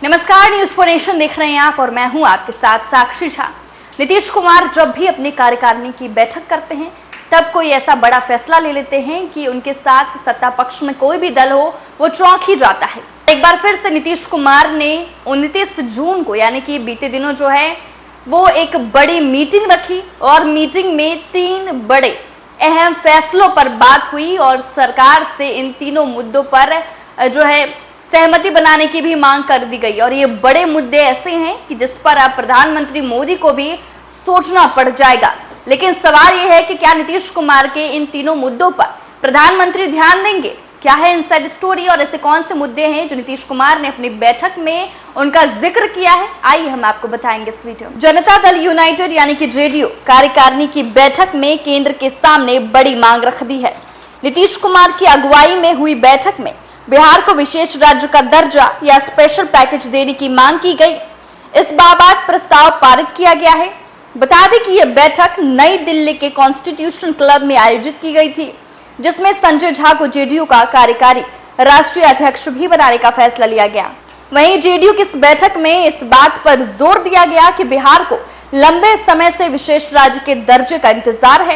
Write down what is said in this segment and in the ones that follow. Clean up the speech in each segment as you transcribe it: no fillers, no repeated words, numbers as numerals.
नमस्कार, news for nation देख रहे हैं आप और मैं हूं आपके साथ साक्षी झा। नीतीश कुमार जब भी अपनी कार्यकारिणी की बैठक करते हैं तब कोई ऐसा बड़ा फैसला ले लेते हैं कि उनके साथ सत्ता पक्ष में कोई भी दल हो वो चौंक ही जाता है। एक बार फिर से नीतीश कुमार ने 29 जून को यानी कि बीते दिनों जो है वो एक बड़ी मीटिंग रखी और मीटिंग में 3 बड़े अहम फैसलों पर बात हुई और सरकार से इन तीनों मुद्दों पर जो है सहमति बनाने की भी मांग कर दी गई। और ये बड़े मुद्दे ऐसे हैं कि जिस पर अब प्रधानमंत्री मोदी को भी सोचना पड़ जाएगा। लेकिन सवाल ये है कि क्या नीतीश कुमार के इन तीनों मुद्दों पर प्रधानमंत्री ध्यान देंगे? क्या है इनसाइड स्टोरी और ऐसे कौन से मुद्दे हैं जो नीतीश कुमार ने अपनी बैठक में उनका जिक्र किया है? आइए हम आपको बताएंगे इस वीडियो में। जनता दल यूनाइटेड यानी कि जेडीयू कार्यकारिणी की बैठक में केंद्र के सामने बड़ी मांग रख दी है। नीतीश कुमार की अगुवाई में हुई बैठक में बिहार को विशेष राज्य का दर्जा या स्पेशल पैकेज देने की मांग की गई। इस बाबत प्रस्ताव पारित किया गया है। बता दें कि यह बैठक नई दिल्ली के कॉन्स्टिट्यूशन क्लब में आयोजित की गई थी, जिसमें संजय झा को जेडीयू का कार्यकारी राष्ट्रीय अध्यक्ष भी बनाने का फैसला लिया गया। वहीं जेडीयू की इस बैठक में इस बात पर जोर दिया गया कि बिहार को लंबे समय से विशेष राज्य के दर्जे का इंतजार है।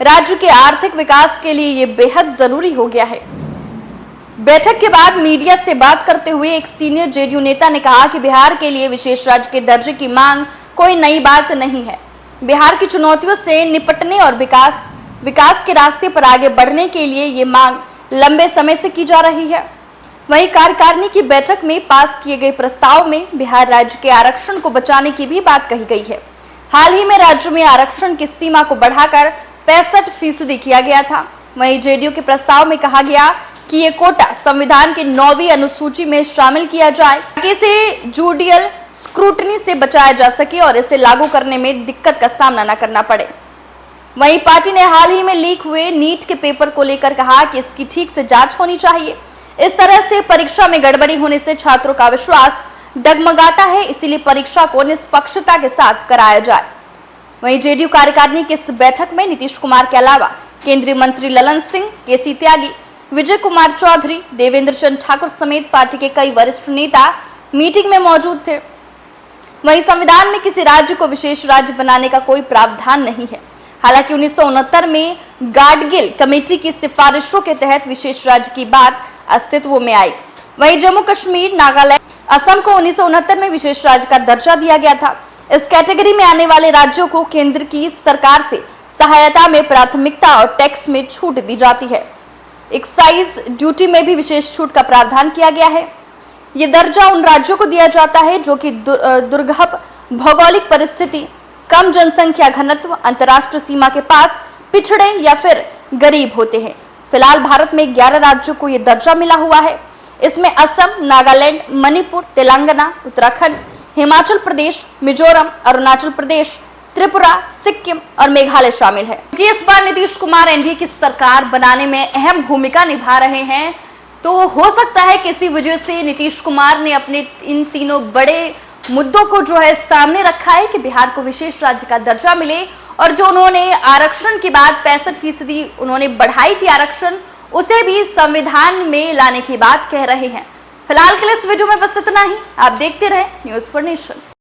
राज्य के आर्थिक विकास के लिए ये बेहद जरूरी हो गया है। बैठक के बाद मीडिया से बात करते हुए एक सीनियर जेडीयू नेता ने कहा कि बिहार के लिए विशेष राज्य के दर्जे की मांग कोई नई बात नहीं है। बिहार की चुनौतियों से निपटने और विकास के रास्ते पर आगे बढ़ने के लिए ये मांग लंबे समय से की जा रही है। वहीं कार्यकारिणी की बैठक में पास किए गए प्रस्ताव में बिहार राज्य के आरक्षण को बचाने की भी बात कही गई है। हाल ही में राज्य में आरक्षण की सीमा को बढ़ाकर 65% किया गया था। वहीं जेडीयू के प्रस्ताव में कहा गया कि ये कोटा संविधान की 9वीं अनुसूची में शामिल किया जाए ताकि इसे जुडिशियल स्क्रूटनी से बचाया जा सके और इसे लागू करने में दिक्कत का सामना न करना पड़े। वहीं पार्टी ने हाल ही में लीक हुए नीट के पेपर को लेकर कहा कि इसकी ठीक से जांच होनी चाहिए। इस तरह से परीक्षा में गड़बड़ी होने से छात्रों का विश्वास डगमगाता है, इसीलिए परीक्षा को निष्पक्षता के साथ कराया जाए। वहीं जेडीयू कार्यकारिणी की इस बैठक में नीतीश कुमार के अलावा केंद्रीय मंत्री ललन सिंह, केसी त्यागी, विजय कुमार चौधरी, देवेंद्र चंद्र ठाकुर समेत पार्टी के कई वरिष्ठ नेता मीटिंग में मौजूद थे। वहीं संविधान में किसी राज्य को विशेष राज्य बनाने का कोई प्रावधान नहीं है। हालांकि 1969 में गाडगिल कमेटी की सिफारिशों के तहत विशेष राज्य की बात अस्तित्व में आई। वहीं जम्मू कश्मीर, नागालैंड, असम को 1969 में विशेष राज्य का दर्जा दिया गया था। इस कैटेगरी में आने वाले राज्यों को केंद्र की सरकार से सहायता में प्राथमिकता और टैक्स में छूट दी जाती है। एक्साइज ड्यूटी में भी विशेष छूट का प्रावधान किया गया है। ये दर्जा उन राज्यों को दिया जाता है जो कि दुर्गम भौगोलिक परिस्थिति, कम जनसंख्या घनत्व, अंतर्राष्ट्रीय सीमा के पास, पिछड़े या फिर गरीब होते हैं। फिलहाल भारत में 11 राज्यों को ये दर्जा मिला हुआ है। इसमें असम, नागालैंड, मणिपुर, तेलंगाना, उत्तराखंड, हिमाचल प्रदेश, मिजोरम, अरुणाचल प्रदेश, त्रिपुरा, सिक्किम और मेघालय शामिल है। क्योंकि इस बार नीतीश कुमार एनडीए की सरकार बनाने में अहम भूमिका निभा रहे हैं, तो हो सकता है किसी वजह से नीतीश कुमार ने अपने इन तीनों बड़े मुद्दों को जो है सामने रखा है कि बिहार को विशेष राज्य का दर्जा मिले और जो उन्होंने आरक्षण के बाद 65% उन्होंने बढ़ाई थी आरक्षण, उसे भी संविधान में लाने की बात कह रहे हैं। फिलहाल के लिए इस वीडियो में बस इतना ही। आप देखते रहे न्यूज फॉर नेशन।